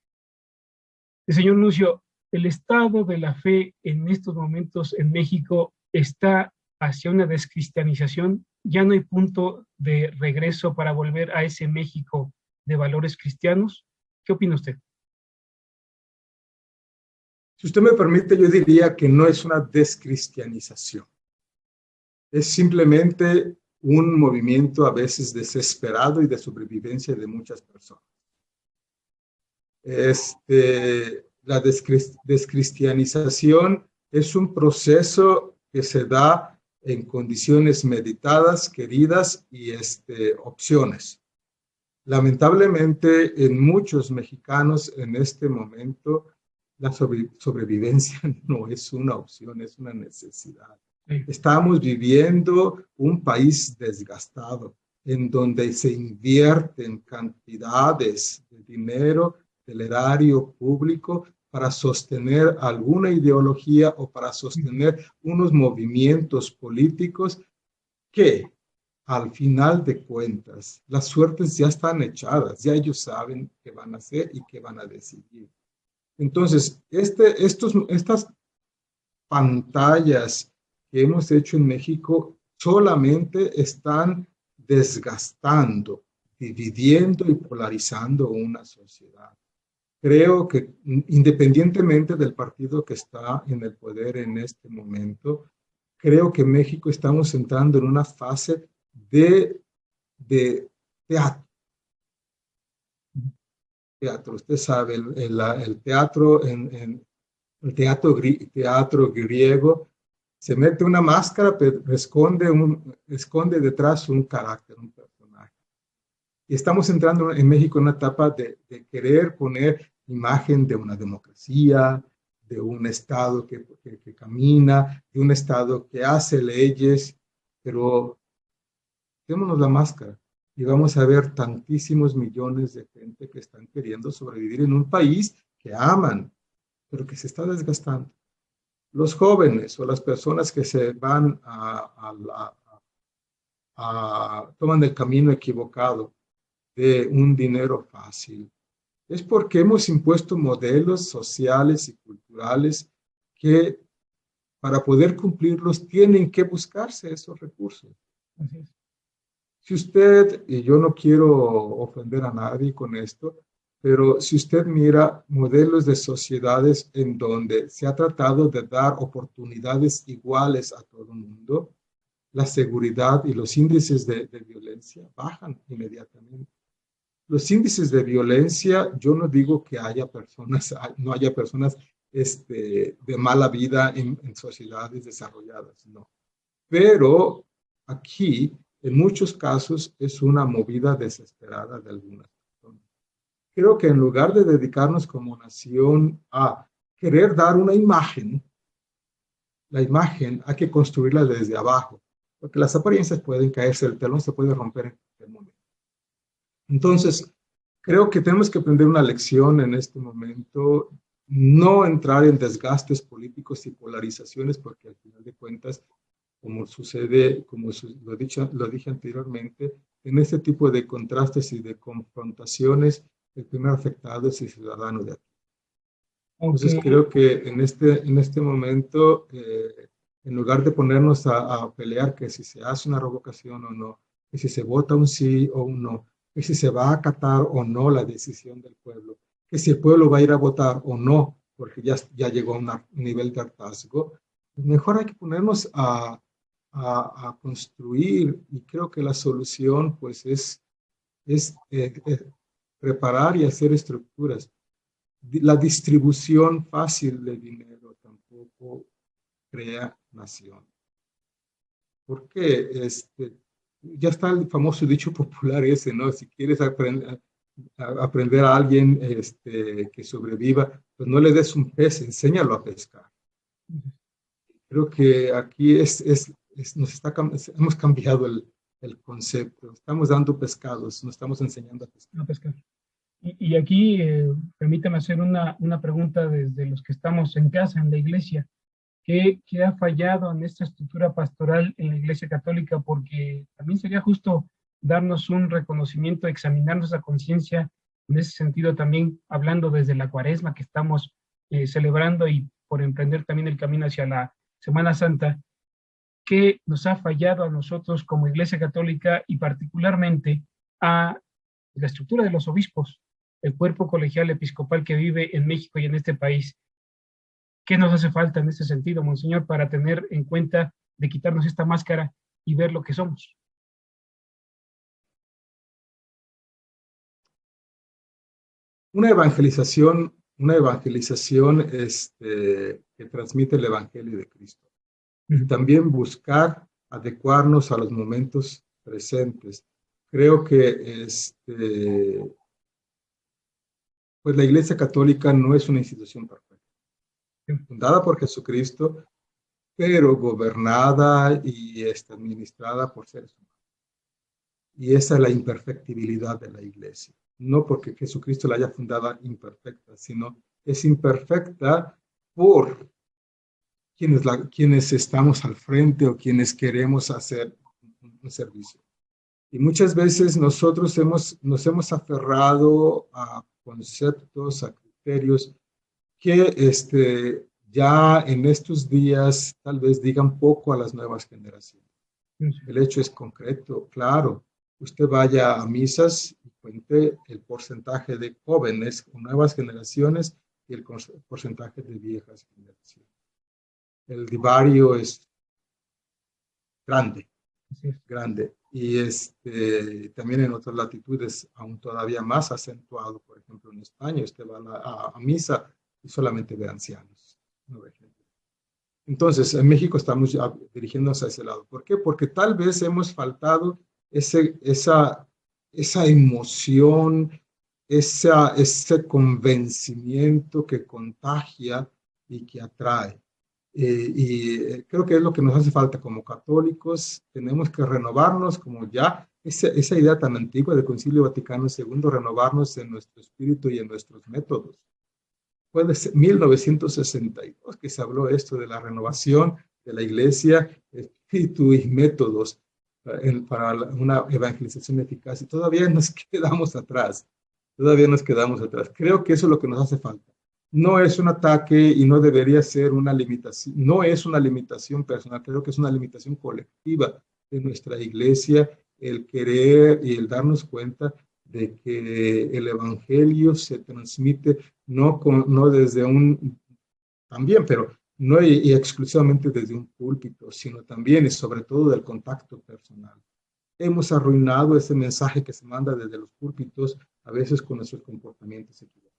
Señor Nuncio, el estado de la fe en estos momentos en México está hacia una descristianización. Ya no hay punto de regreso para volver a ese México de valores cristianos. ¿Qué opina usted? Si usted me permite, yo diría que no es una descristianización. Es simplemente un movimiento a veces desesperado y de sobrevivencia de muchas personas. La descristianización es un proceso que se da en condiciones meditadas, queridas y opciones. Lamentablemente, en muchos mexicanos en este momento, la sobrevivencia no es una opción, es una necesidad. Estamos viviendo un país desgastado, en donde se invierten cantidades de dinero del erario público para sostener alguna ideología o para sostener unos movimientos políticos que, al final de cuentas, las suertes ya están echadas, ya ellos saben qué van a hacer y qué van a decidir. Entonces, estas pantallas que hemos hecho en México solamente están desgastando, dividiendo y polarizando una sociedad. Creo que independientemente del partido que está en el poder en este momento, creo que México estamos entrando en una fase de teatro. Usted sabe, el teatro el teatro griego se mete una máscara, pero esconde detrás un carácter, un personaje. Y estamos entrando en México en una etapa de querer poner imagen de una democracia, de un Estado que camina, de un Estado que hace leyes, pero démonos la máscara y vamos a ver tantísimos millones de gente que están queriendo sobrevivir en un país que aman, pero que se está desgastando. Los jóvenes o las personas que se van toman el camino equivocado de un dinero fácil, es porque hemos impuesto modelos sociales y culturales que para poder cumplirlos tienen que buscarse esos recursos. Así es. Si usted, y yo no quiero ofender a nadie con esto, pero si usted mira modelos de sociedades en donde se ha tratado de dar oportunidades iguales a todo el mundo, la seguridad y los índices de violencia bajan inmediatamente. Los índices de violencia, yo no digo que no haya personas de mala vida en sociedades desarrolladas, no. Pero aquí, en muchos casos, es una movida desesperada de algunas personas. Creo que en lugar de dedicarnos como nación a querer dar una imagen, la imagen hay que construirla desde abajo, porque las apariencias pueden caerse, el telón se puede romper en cualquier momento. Entonces, creo que tenemos que aprender una lección en este momento, no entrar en desgastes políticos y polarizaciones, porque al final de cuentas, como sucede, lo dije anteriormente, en este tipo de contrastes y de confrontaciones, el primer afectado es el ciudadano de aquí. Entonces creo que en este momento, en lugar de ponernos a pelear que si se hace una revocación o no, que si se vota un sí o un no, que si se va a acatar o no la decisión del pueblo, que si el pueblo va a ir a votar o no, porque ya llegó a un nivel de hartazgo, mejor hay que ponernos a construir, y creo que la solución pues es preparar y hacer estructuras. La distribución fácil de dinero tampoco crea nación. Porque ya está el famoso dicho popular ese, ¿no? Si quieres aprender a alguien que sobreviva, pues no le des un pez, enséñalo a pescar. Creo que aquí hemos cambiado el concepto. Estamos dando pescados, no estamos enseñando a pescar. A pescar. Y aquí permítame hacer una pregunta desde los que estamos en casa, en la iglesia. ¿Qué ha fallado en esta estructura pastoral en la Iglesia Católica? Porque también sería justo darnos un reconocimiento, examinarnos a conciencia, en ese sentido también hablando desde la Cuaresma que estamos celebrando y por emprender también el camino hacia la Semana Santa, que nos ha fallado a nosotros como Iglesia Católica y particularmente a la estructura de los obispos, el cuerpo colegial episcopal que vive en México y en este país. ¿Qué nos hace falta en este sentido, Monseñor, para tener en cuenta de quitarnos esta máscara y ver lo que somos? Una evangelización que transmite el Evangelio de Cristo. Y también buscar adecuarnos a los momentos presentes. Creo que pues la Iglesia Católica no es una institución perfecta, fundada por Jesucristo, pero gobernada y administrada por seres humanos. Y esa es la imperfectibilidad de la Iglesia. No porque Jesucristo la haya fundada imperfecta, sino es imperfecta por quienes estamos al frente o quienes queremos hacer un servicio. Y muchas veces nosotros nos hemos aferrado a conceptos, a criterios que ya en estos días tal vez digan poco a las nuevas generaciones. El hecho es concreto, claro. Usted vaya a misas y cuente el porcentaje de jóvenes o nuevas generaciones y el porcentaje de viejas generaciones. El divario es grande, grande. Y también en otras latitudes aún todavía más acentuado. Por ejemplo, en España usted va a misa y solamente ve ancianos, no ve gente. Entonces, en México estamos ya dirigiéndonos a ese lado. ¿Por qué? Porque tal vez hemos faltado esa emoción, ese convencimiento que contagia y que atrae. Creo que es lo que nos hace falta como católicos. Tenemos que renovarnos, como ya esa idea tan antigua del Concilio Vaticano II, renovarnos en nuestro espíritu y en nuestros métodos. Fue de 1962 que se habló esto de la renovación de la Iglesia, espíritu y métodos para una evangelización eficaz. Y todavía nos quedamos atrás. Todavía nos quedamos atrás. Creo que eso es lo que nos hace falta. No es un ataque y no debería ser una limitación. No es una limitación personal. Creo que es una limitación colectiva de nuestra Iglesia el querer y el darnos cuenta de que el Evangelio se transmite no desde también, pero no y exclusivamente desde un púlpito, sino también y sobre todo del contacto personal. Hemos arruinado ese mensaje que se manda desde los púlpitos, a veces con nuestros comportamientos equivocados.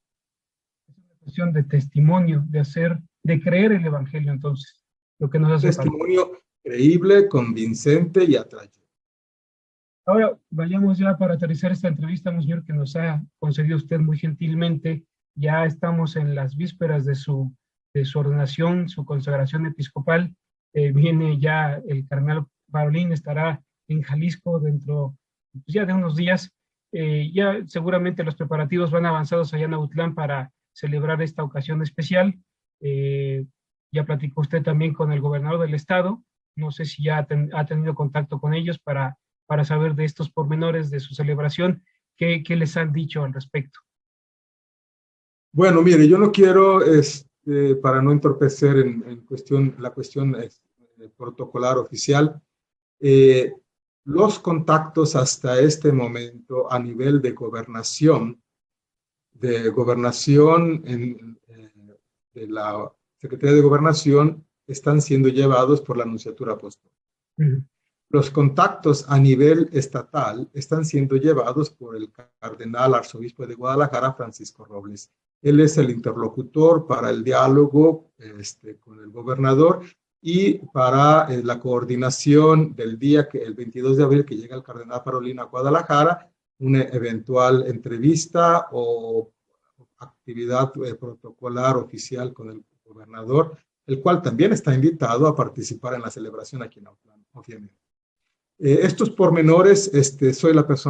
Es una cuestión de testimonio, de creer el Evangelio, entonces, lo que nos hace testimonio falta. Creíble, convincente y atrayente. Ahora, vayamos ya para aterrizar esta entrevista, Monseñor, que nos ha concedido usted muy gentilmente. Ya estamos en las vísperas de su ordenación, su consagración episcopal. Viene ya el cardenal Parolin, estará en Jalisco dentro pues ya de unos días. Ya seguramente los preparativos van avanzados allá en Autlán para celebrar esta ocasión especial. Ya platicó usted también con el gobernador del estado. No sé si ya ha tenido contacto con ellos para saber de estos pormenores de su celebración. ¿Qué les han dicho al respecto? Bueno, mire, yo no quiero, para no entorpecer la cuestión protocolar oficial, los contactos hasta este momento a nivel de gobernación de la Secretaría de Gobernación están siendo llevados por la Nunciatura Apostólica. Los contactos a nivel estatal están siendo llevados por el cardenal arzobispo de Guadalajara, Francisco Robles. Él es el interlocutor para el diálogo con el gobernador y para la coordinación del día, el 22 de abril, que llega el cardenal Parolin a Guadalajara, una eventual entrevista o actividad protocolar oficial con el gobernador, el cual también está invitado a participar en la celebración aquí en Autlán, obviamente. Estos pormenores,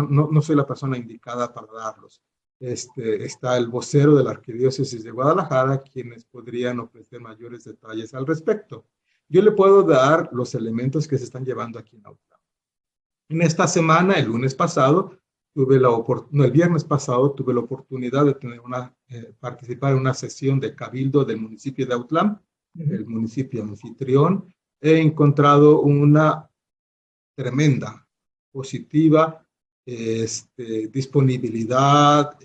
no soy la persona indicada para darlos. Está el vocero de la Arquidiócesis de Guadalajara, quienes podrían ofrecer mayores detalles al respecto. Yo le puedo dar los elementos que se están llevando aquí en Autlán. En esta semana, el lunes pasado, no, el viernes pasado, tuve la oportunidad de tener participar en una sesión de cabildo del municipio de Autlán, el municipio anfitrión. He encontrado una tremenda, positiva, disponibilidad,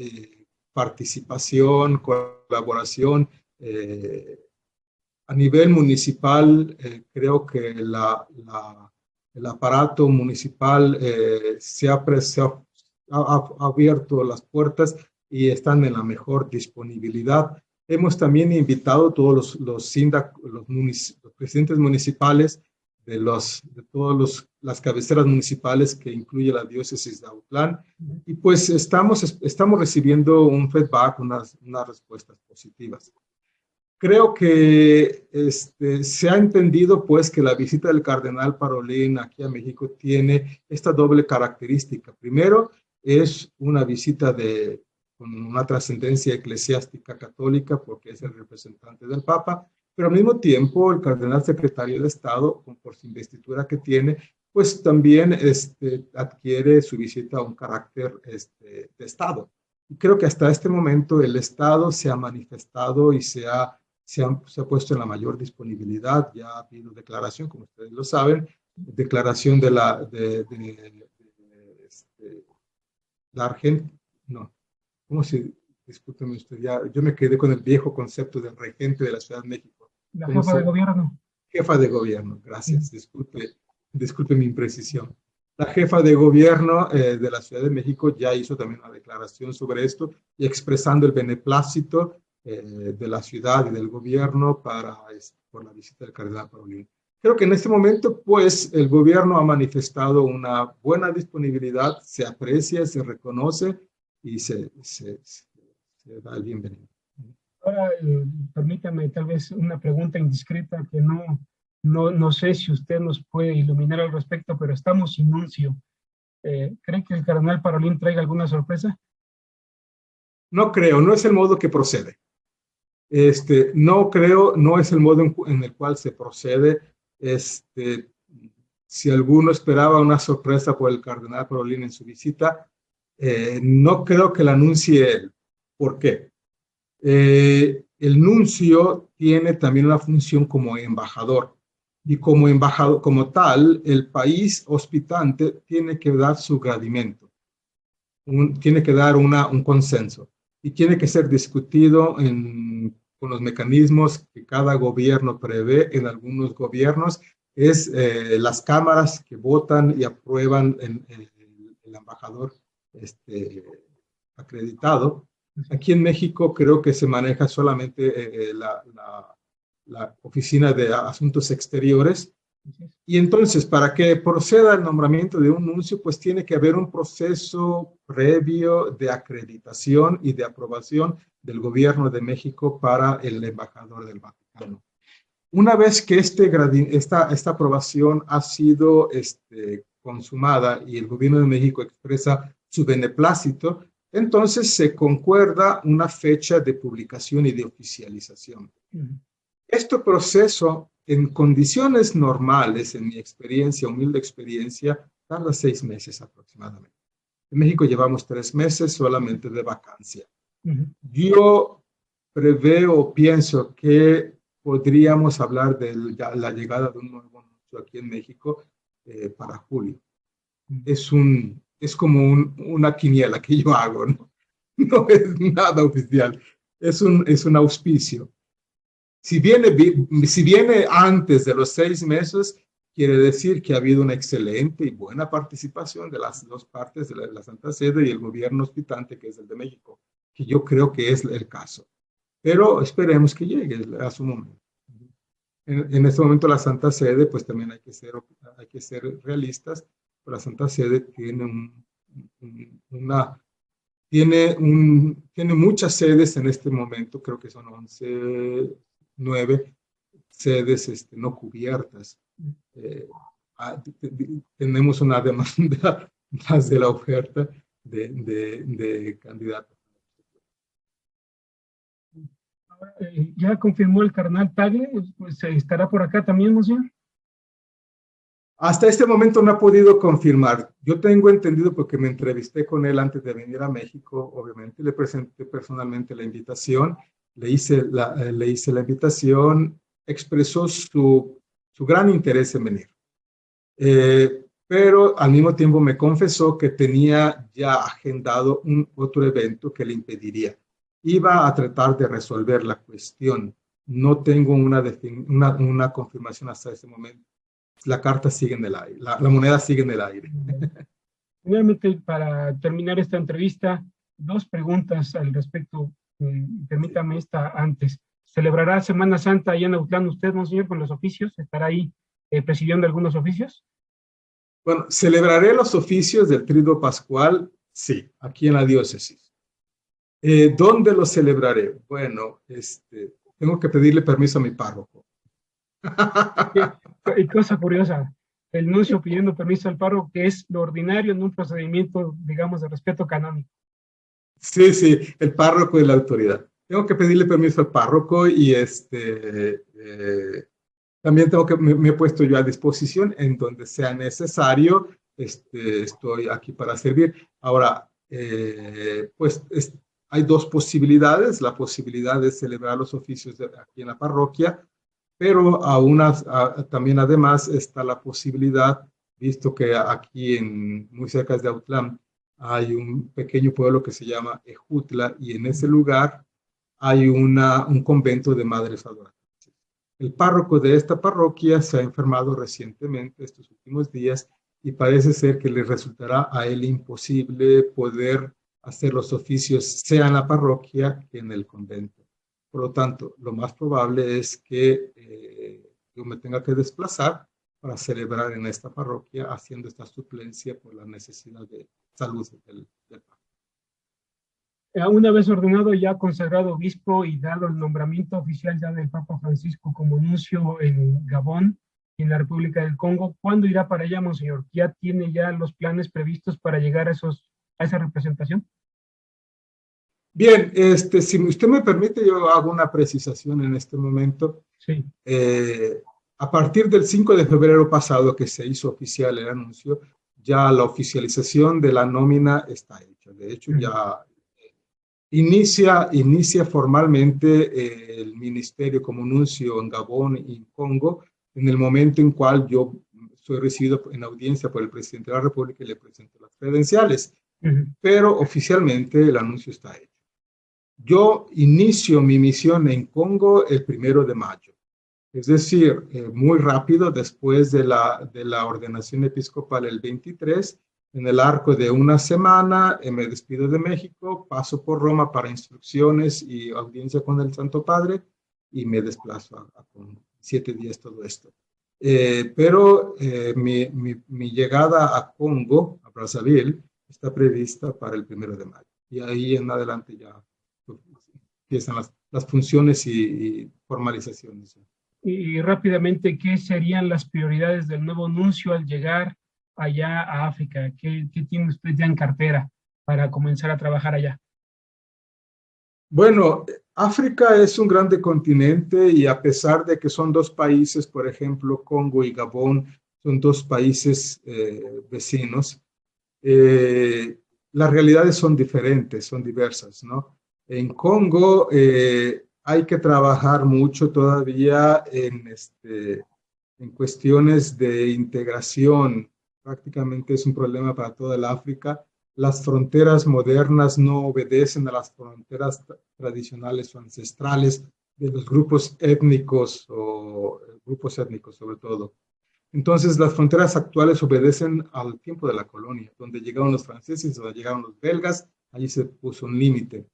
participación, colaboración. A nivel municipal, creo que el aparato municipal ha abierto las puertas y están en la mejor disponibilidad. Hemos también invitado a todos los presidentes municipales de todas las cabeceras municipales que incluye la diócesis de Autlán, y pues estamos recibiendo un feedback, unas respuestas positivas. Creo que se ha entendido pues que la visita del cardenal Parolin aquí a México tiene esta doble característica. Primero, es una visita con una trascendencia eclesiástica católica porque es el representante del Papa, pero al mismo tiempo el cardenal secretario de Estado, por su investidura que tiene, pues también adquiere su visita un carácter de Estado. Y creo que hasta este momento el Estado se ha manifestado y se ha puesto en la mayor disponibilidad. Ya ha habido declaración, como ustedes lo saben, declaración de la Argentina, no, ¿cómo se? Discúlpeme usted, yo me quedé con el viejo concepto del regente de la Ciudad de México. La jefa de gobierno. Jefa de gobierno, gracias, disculpe mi imprecisión. La jefa de gobierno de la Ciudad de México ya hizo también una declaración sobre esto y expresando el beneplácito de la ciudad y del gobierno por la visita del cardenal Parolin. Creo que en este momento, pues, el gobierno ha manifestado una buena disponibilidad, se aprecia, se reconoce y se da el bienvenido. Ahora, permítame tal vez una pregunta indiscreta que no sé si usted nos puede iluminar al respecto, pero estamos sin nuncio. ¿Cree que el cardenal Parolin traiga alguna sorpresa? No creo, no es el modo que procede. No creo, no es el modo en el cual se procede. Si alguno esperaba una sorpresa por el cardenal Parolin en su visita, no creo que la anuncie él. ¿Por qué? El nuncio tiene también una función como embajador, y como embajador, como tal, el país hospitante tiene que dar su gradimento, tiene que dar un consenso, y tiene que ser discutido con los mecanismos que cada gobierno prevé. En algunos gobiernos es las cámaras que votan y aprueban el embajador acreditado. Aquí en México creo que se maneja solamente la Oficina de Asuntos Exteriores. Y entonces, para que proceda el nombramiento de un nuncio, pues tiene que haber un proceso previo de acreditación y de aprobación del gobierno de México para el embajador del Vaticano. Una vez que esta aprobación ha sido consumada y el gobierno de México expresa su beneplácito, entonces se concuerda una fecha de publicación y de oficialización. Este proceso, en condiciones normales, en mi experiencia, humilde experiencia, tarda 6 meses aproximadamente. En México llevamos 3 meses solamente de vacancia. Yo preveo, pienso que podríamos hablar de la llegada de un nuevo anuncio aquí en México para julio. Es como una quiniela que yo hago, ¿no? No es nada oficial, es un auspicio. Si viene antes de los 6 meses, quiere decir que ha habido una excelente y buena participación de las dos partes, de la Santa Sede y el gobierno hospitante, que es el de México, que yo creo que es el caso. Pero esperemos que llegue a su momento. En este momento la Santa Sede, pues también hay que ser realistas. La Santa Sede tiene muchas sedes en este momento, creo que son 9 sedes no cubiertas. Tenemos una demanda más de la oferta de candidatos. ¿Ya confirmó el cardenal Tagle? Pues estará por acá también, ¿no, señor? Hasta este momento no ha podido confirmar. Yo tengo entendido porque me entrevisté con él antes de venir a México, obviamente, le presenté personalmente la invitación, le hice la invitación, expresó su gran interés en venir. Pero al mismo tiempo me confesó que tenía ya agendado otro evento que le impediría. Iba a tratar de resolver la cuestión. No tengo una confirmación hasta este momento. La carta sigue en el aire, la moneda sigue en el aire. Finalmente, para terminar esta entrevista, dos preguntas al respecto. Permítame esta antes. ¿Celebrará Semana Santa allá en Autlán usted, monseñor, con los oficios? ¿Estará ahí presidiendo algunos oficios? Bueno, celebraré los oficios del Triduo Pascual, sí, aquí en la diócesis. ¿Dónde los celebraré? Bueno, tengo que pedirle permiso a mi párroco. Cosa curiosa, el nuncio pidiendo permiso al párroco, que es lo ordinario en un procedimiento, digamos, de respeto canónico. Sí, sí, el párroco es la autoridad. Tengo que pedirle permiso al párroco y también me he puesto yo a disposición en donde sea necesario. Estoy aquí para servir. Ahora, pues hay dos posibilidades. La posibilidad de celebrar los oficios aquí en la parroquia, pero también además está la posibilidad, visto que aquí muy cerca de Autlán hay un pequeño pueblo que se llama Ejutla y en ese lugar hay un convento de madres adoradoras. El párroco de esta parroquia se ha enfermado recientemente estos últimos días y parece ser que le resultará a él imposible poder hacer los oficios sea en la parroquia que en el convento. Por lo tanto, lo más probable es que yo me tenga que desplazar para celebrar en esta parroquia haciendo esta suplencia por la necesidad de salud del párroco. Una vez ordenado, ya consagrado obispo y dado el nombramiento oficial ya del Papa Francisco como nuncio en Gabón y en la República del Congo, ¿cuándo irá para allá, monseñor? ¿Ya tiene ya los planes previstos para llegar a esa representación? Bien, si usted me permite, yo hago una precisación en este momento. Sí. A partir del 5 de febrero pasado que se hizo oficial el anuncio, ya la oficialización de la nómina está hecha. De hecho, ya inicia formalmente el ministerio como nuncio en Gabón y en Congo en el momento en cual yo soy recibido en audiencia por el presidente de la República y le presento las credenciales. Pero oficialmente el anuncio está hecho. Yo inicio mi misión en Congo el 1 de mayo. Es decir, muy rápido después de la ordenación episcopal el 23, en el arco de una semana, me despido de México, paso por Roma para instrucciones y audiencia con el Santo Padre y me desplazo a Congo. 7 días todo esto. Pero mi llegada a Congo, a Brazzaville, está prevista para el 1 de mayo. Y ahí en adelante ya empiezan las funciones y formalizaciones. Y rápidamente, ¿qué serían las prioridades del nuevo nuncio al llegar allá a África? ¿Qué tiene usted ya en cartera para comenzar a trabajar allá? Bueno, África es un grande continente y a pesar de que son dos países, por ejemplo, Congo y Gabón, son dos países vecinos, las realidades son diferentes, son diversas, ¿no? En Congo hay que trabajar mucho todavía en cuestiones de integración. Prácticamente es un problema para toda el África. Las fronteras modernas no obedecen a las fronteras tradicionales o ancestrales de los grupos étnicos sobre todo. Entonces, las fronteras actuales obedecen al tiempo de la colonia, donde llegaron los franceses, donde llegaron los belgas, allí se puso un límite,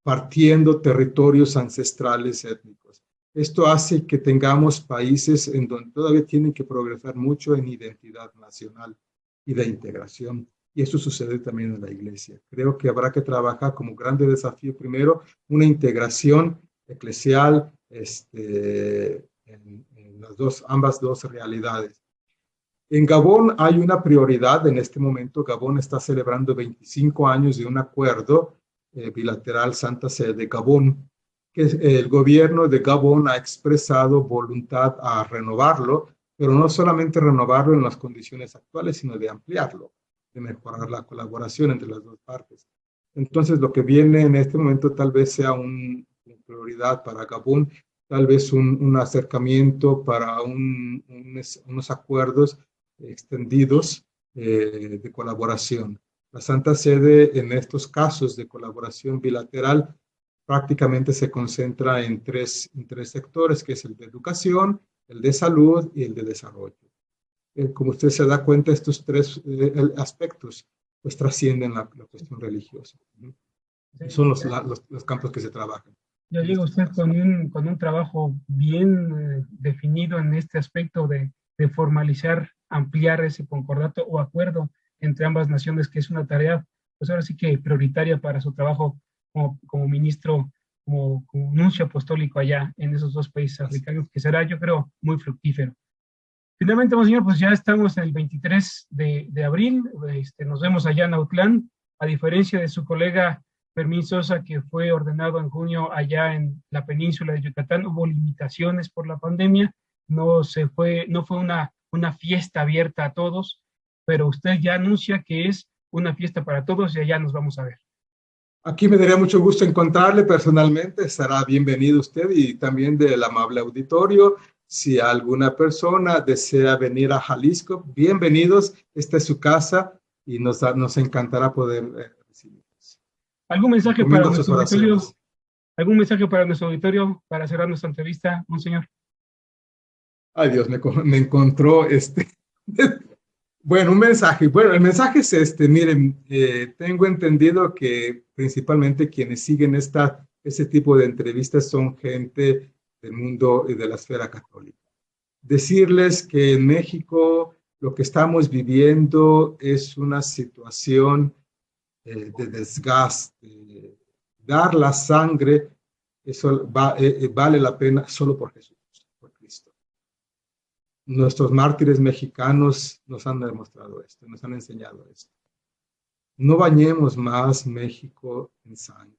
partiendo territorios ancestrales étnicos. Esto hace que tengamos países en donde todavía tienen que progresar mucho en identidad nacional y de integración. Y eso sucede también en la iglesia. Creo que habrá que trabajar como grande desafío primero una integración eclesial en ambas dos realidades. En Gabón hay una prioridad en este momento. Gabón está celebrando 25 años de un acuerdo bilateral Santa Sede Gabón, que el gobierno de Gabón ha expresado voluntad a renovarlo pero no solamente renovarlo en las condiciones actuales, sino de ampliarlo, de mejorar la colaboración entre las dos partes. Entonces, lo que viene en este momento tal vez sea una prioridad para Gabón, tal vez un acercamiento para unos acuerdos extendidos de colaboración. La Santa Sede en estos casos de colaboración bilateral prácticamente se concentra en tres sectores, que es el de educación, el de salud y el de desarrollo. Como usted se da cuenta, estos tres aspectos pues trascienden la cuestión religiosa. Son los campos que se trabajan. Ya llega usted con un trabajo bien definido en este aspecto de formalizar, ampliar ese concordato o acuerdo entre ambas naciones, que es una tarea, pues ahora sí que prioritaria para su trabajo como ministro, como nuncio apostólico allá en esos dos países africanos, que será, yo creo, muy fructífero. Finalmente, monseñor, pues ya estamos en el 23 de abril, nos vemos allá en Autlán, a diferencia de su colega Fermín Sosa, que fue ordenado en junio allá en la península de Yucatán. Hubo limitaciones por la pandemia, no fue una fiesta abierta a todos, pero usted ya anuncia que es una fiesta para todos y allá nos vamos a ver. Aquí me daría mucho gusto encontrarle personalmente, estará bienvenido usted y también del amable auditorio. Si alguna persona desea venir a Jalisco, bienvenidos, esta es su casa y nos encantará poder recibirlos. ¿Algún mensaje para nuestro auditorio? ¿Algún mensaje para nuestro auditorio para cerrar nuestra entrevista, monseñor? Ay, Dios, me encontró Bueno, un mensaje. Bueno, el mensaje es miren, tengo entendido que principalmente quienes siguen este tipo de entrevistas son gente del mundo y de la esfera católica. Decirles que en México lo que estamos viviendo es una situación de desgaste. Dar la sangre, eso vale la pena solo por Jesús, por Cristo. Nuestros mártires mexicanos nos han demostrado esto, nos han enseñado esto. No bañemos más México en sangre.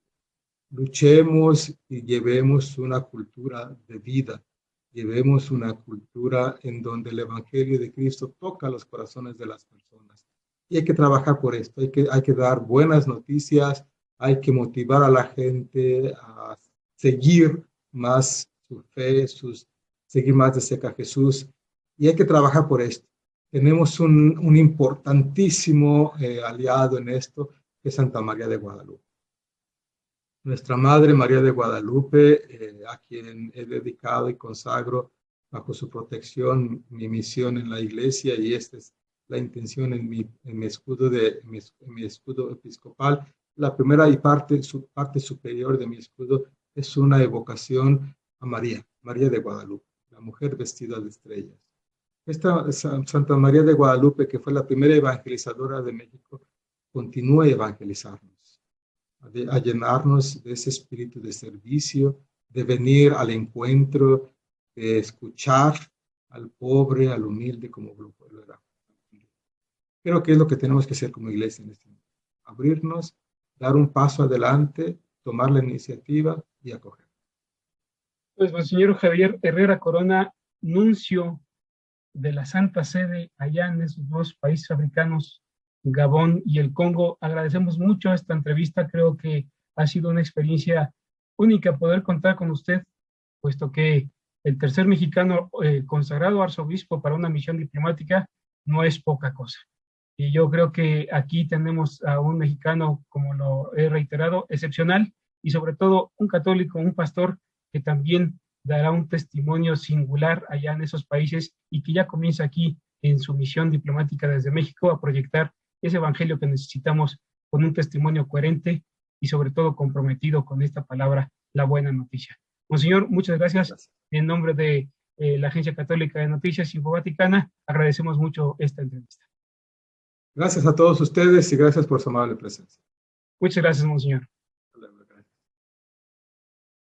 Luchemos y llevemos una cultura de vida. Llevemos una cultura en donde el Evangelio de Cristo toca los corazones de las personas. Y hay que trabajar por esto. Hay que dar buenas noticias. Hay que motivar a la gente a seguir más su fe, seguir más de cerca a Jesús. Y hay que trabajar por esto. Tenemos un importantísimo aliado en esto, que es Santa María de Guadalupe. Nuestra Madre María de Guadalupe, a quien he dedicado y consagro bajo su protección mi misión en la iglesia, y esta es la intención en mi escudo episcopal. La primera y parte superior de mi escudo es una evocación a María, María de Guadalupe, la mujer vestida de estrellas. Esta Santa María de Guadalupe, que fue la primera evangelizadora de México, continúa evangelizarnos, a llenarnos de ese espíritu de servicio, de venir al encuentro, de escuchar al pobre, al humilde, como lo era. Creo que es lo que tenemos que hacer como iglesia en este momento. Abrirnos, dar un paso adelante, tomar la iniciativa y acoger. Pues, Monseñor Javier Herrera Corona, nuncio de la Santa Sede allá en esos dos países africanos, Gabón y el Congo, agradecemos mucho esta entrevista. Creo que ha sido una experiencia única poder contar con usted, puesto que el tercer mexicano consagrado arzobispo para una misión diplomática no es poca cosa. Y yo creo que aquí tenemos a un mexicano, como lo he reiterado, excepcional, y sobre todo un católico, un pastor que también dará un testimonio singular allá en esos países y que ya comienza aquí en su misión diplomática desde México a proyectar ese evangelio que necesitamos con un testimonio coherente y sobre todo comprometido con esta palabra, la buena noticia. Monseñor, muchas gracias. En nombre de la Agencia Católica de Noticias Info Vaticana, agradecemos mucho esta entrevista. Gracias a todos ustedes y gracias por su amable presencia. Muchas gracias, monseñor.